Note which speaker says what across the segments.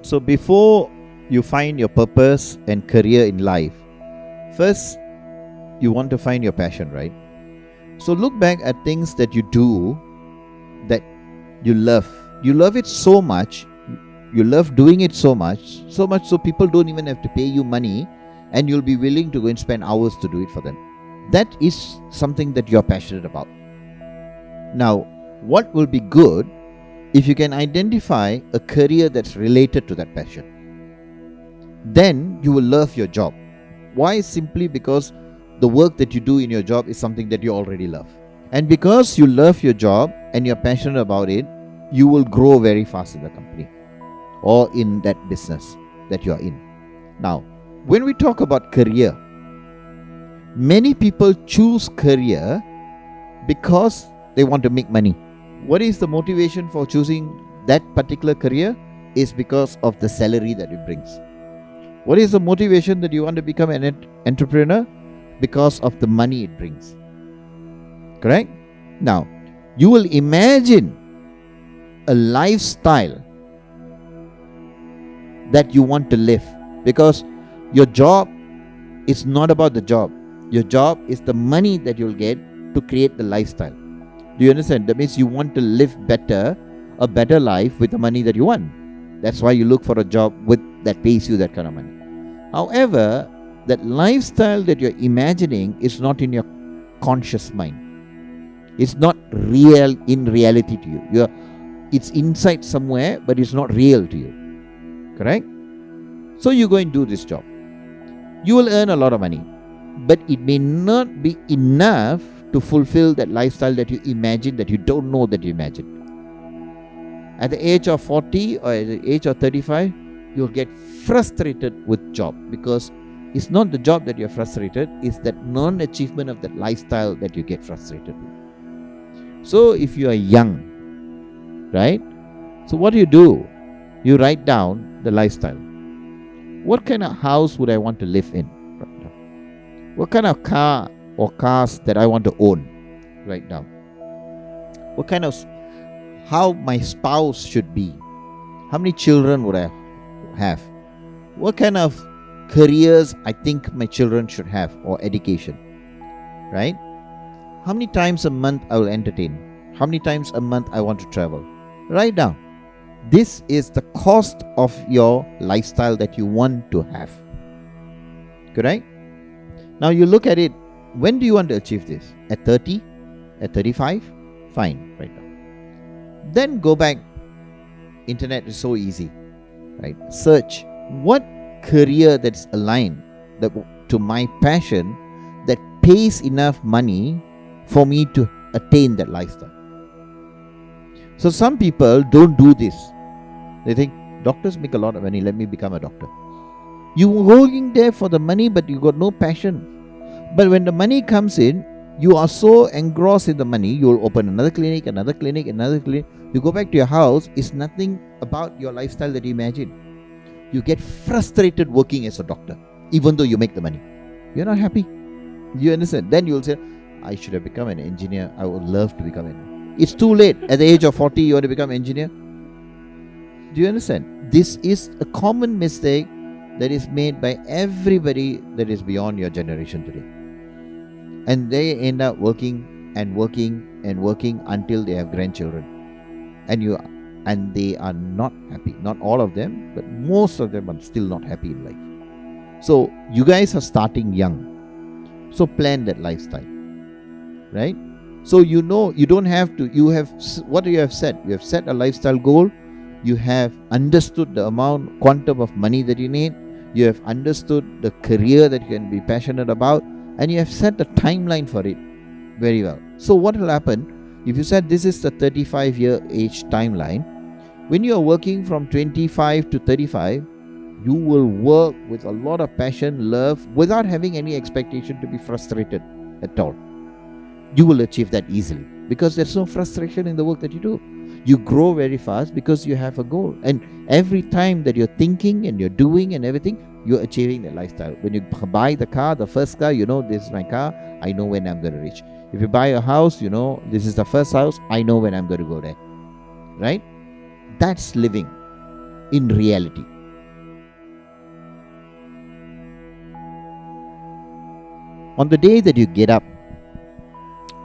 Speaker 1: So before you find your purpose and career in life, first you want to find your passion, right? So look back at things that you do that you love. You love it so much. You love doing it so much so people don't even have to pay you money, and you'll be willing to go and spend hours to do it for them. That is something that you're passionate about. Now, what will be good if you can identify a career that's related to that passion? Then you will love your job. Why? Simply because the work that you do in your job is something that you already love. And because you love your job and you're passionate about it, you will grow very fast in the company or in that business that you are in. Now, when we talk about career, many people choose career because they want to make money. What is the motivation for choosing that particular career? Is because of the salary that it brings. What is the motivation that you want to become an entrepreneur? Because of the money it brings. Correct? Now, you will imagine a lifestyle that you want to live, because your job is not about the job. Your job is the money that you'll get to create the lifestyle. Do you understand? That means you want to live better, a better life with the money that you want. That's why you look for a job that pays you that kind of money. However, that lifestyle that you're imagining is not in your conscious mind. It's not real in reality to you. It's inside somewhere, but it's not real to you. Correct? So you go and do this job. You will earn a lot of money, but it may not be enough to fulfill that lifestyle that you imagine, that you don't know that you imagine. At the age of 40 or at the age of 35, you'll get frustrated with job, because it's not the job that you're frustrated, it's that non-achievement of that lifestyle that you get frustrated with. So if you are young, right? So what do? You write down the lifestyle. What kind of house would I want to live in? Right now. What kind of car or cars that I want to own? Right now. What kind of, how my spouse should be? How many children would I have? What kind of careers I think my children should have, or education? Right? How many times a month I will entertain? How many times a month I want to travel? Write down. This is the cost of your lifestyle that you want to have. Correct? Now you look at it. When do you want to achieve this? At 30? At 35? Fine, right now. Then go back. Internet is so easy, right? Search what career that's aligned to my passion, that pays enough money for me to attain that lifestyle. So some people don't do this. They think, doctors make a lot of money, let me become a doctor. You're going there for the money, but you got no passion. But when the money comes in, you are so engrossed in the money, you will open another clinic. You go back to your house, it's nothing about your lifestyle that you imagine. You get frustrated working as a doctor, even though you make the money. You're not happy. You understand? Then you'll say, I should have become an engineer. I would love to become an engineer. It's too late. At the age of 40, you want to become an engineer? Do you understand? This is a common mistake that is made by everybody that is beyond your generation today. And they end up working until they have grandchildren. And they are not happy. Not all of them, but most of them are still not happy in life. So you guys are starting young. So plan that lifestyle. Right? So you know, you don't have to, you have, what you have set? You have set a lifestyle goal. You have understood the quantum of money that you need. You have understood the career that you can be passionate about. And you have set a timeline for it very well. So what will happen, if you said this is the 35-year age timeline, when you are working from 25 to 35, you will work with a lot of passion, love, without having any expectation to be frustrated at all. You will achieve that easily because there's no frustration in the work that you do. You grow very fast because you have a goal. And every time that you're thinking and you're doing and everything, you're achieving that lifestyle. When you buy the car, the first car, you know, this is my car, I know when I'm going to reach. If you buy a house, you know, this is the first house, I know when I'm going to go there. Right? That's living in reality. On the day that you get up,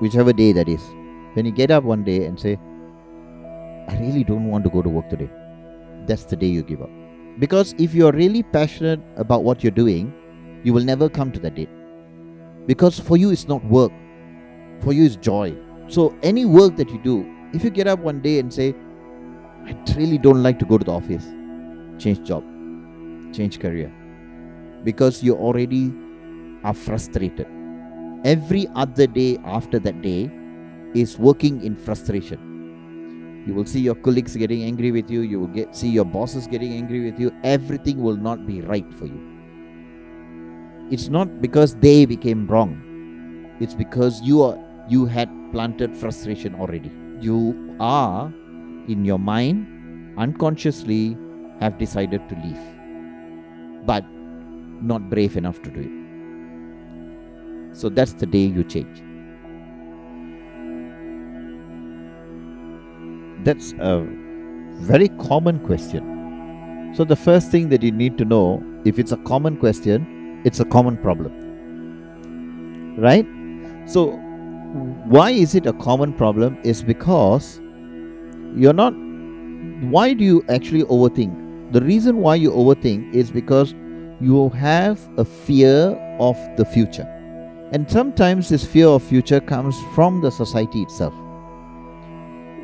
Speaker 1: whichever day that is, when you get up one day and say, I really don't want to go to work today, that's the day you give up. Because if you're really passionate about what you're doing, you will never come to that date. Because for you, it's not work. For you, it's joy. So any work that you do, if you get up one day and say, I really don't like to go to the office, change job, change career. Because you already are frustrated. Every other day after that day is working in frustration. You will see your colleagues getting angry with you. You will see your bosses getting angry with you. Everything will not be right for you. It's not because they became wrong. It's because you had planted frustration already. You are, in your mind, unconsciously have decided to leave, but not brave enough to do it. So that's the day you change. That's a very common question. So the first thing that you need to know, if it's a common question, it's a common problem. Right? So why is it a common problem? Is because why do you actually overthink? The reason why you overthink is because you have a fear of the future. And sometimes this fear of future comes from the society itself.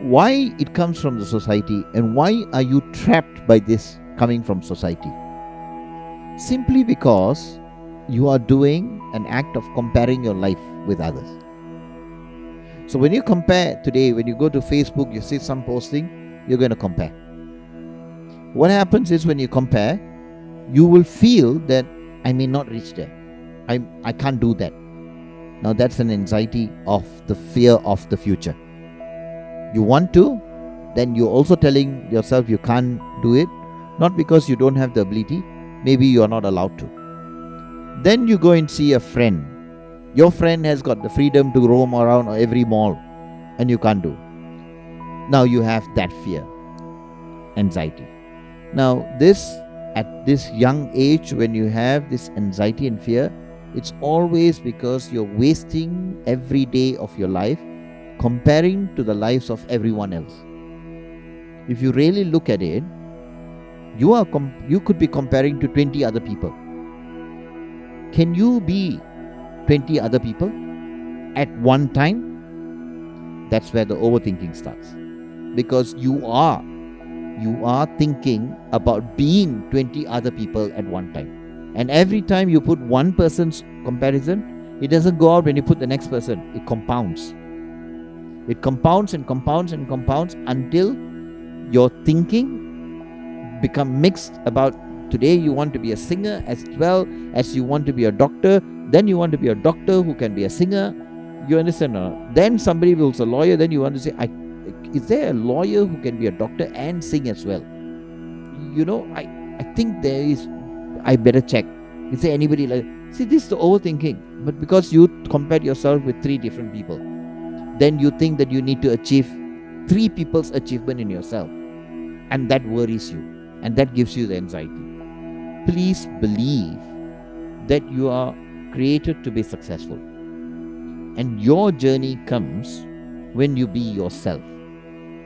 Speaker 1: Why it comes from the society, and why are you trapped by this coming from society? Simply because you are doing an act of comparing your life with others. So when you compare today, when you go to Facebook, you see some posting, you're going to compare. What happens is when you compare, you will feel that I may not reach there. I can't do that. Now that's an anxiety of the fear of the future. You want to, then you're also telling yourself you can't do it, not because you don't have the ability, maybe you are not allowed to. Then you go and see a friend. Your friend has got the freedom to roam around every mall, and you can't do. Now you have that fear, anxiety. Now at this young age, when you have this anxiety and fear, it's always because you're wasting every day of your life comparing to the lives of everyone else. If you really look at it, you could be comparing to 20 other people. Can you be 20 other people at one time? That's where the overthinking starts. Because you are thinking about being 20 other people at one time. And every time you put one person's comparison, it doesn't go out when you put the next person. It compounds. It compounds and compounds and compounds until your thinking become mixed about today you want to be a singer as well as you want to be a doctor. Then you want to be a doctor who can be a singer. You understand? Then somebody who's a lawyer, then you want to say, is there a lawyer who can be a doctor and sing as well? I think there is. I better check. Is there anybody like... See, this is the overthinking. But because you compared yourself with 3 different people, then you think that you need to achieve 3 people's achievement in yourself. And that worries you. And that gives you the anxiety. Please believe that you are created to be successful. And your journey comes when you be yourself.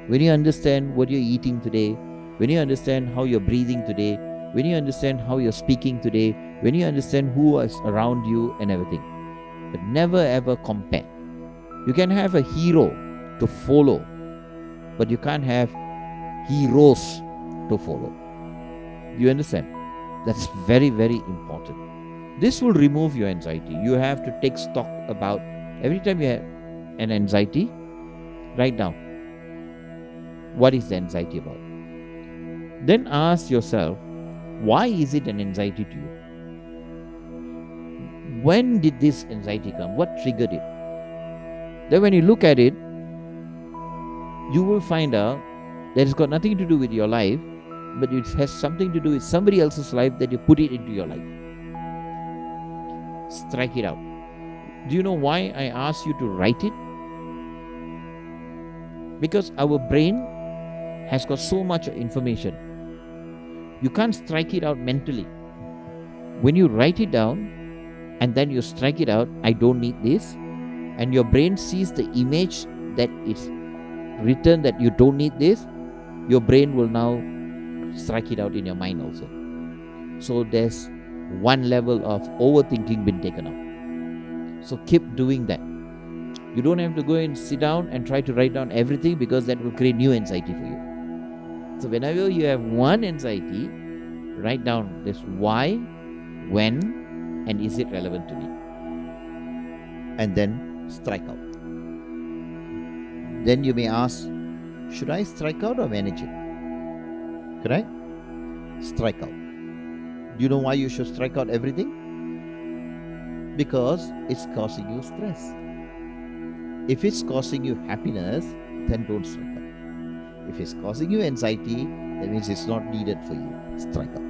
Speaker 1: When you understand what you're eating today, when you understand how you're breathing today, when you understand how you're speaking today, when you understand who is around you and everything. But never ever compare. You can have a hero to follow, but you can't have heroes to follow. You understand? That's very, very important. This will remove your anxiety. You have to take stock about every time you have an anxiety, write down what is the anxiety about. Then ask yourself, why is it an anxiety to you? When did this anxiety come? What triggered it? Then when you look at it, you will find out that it's got nothing to do with your life, but it has something to do with somebody else's life that you put it into your life. Strike it out. Do you know why I asked you to write it? Because our brain has got so much information. You can't strike it out mentally. When you write it down, and then you strike it out, I don't need this, and your brain sees the image that is written that you don't need this, your brain will now strike it out in your mind also. So there's one level of overthinking been taken out. So keep doing that. You don't have to go and sit down and try to write down everything, because that will create new anxiety for you. So whenever you have one anxiety, write down this why, when, and is it relevant to me, and then strike out. Then you may ask, should I strike out or manage it? Correct? Strike out. Do you know why you should strike out everything? Because it's causing you stress. If it's causing you happiness, then don't strike out. If it's causing you anxiety, that means it's not needed for you. Strike out.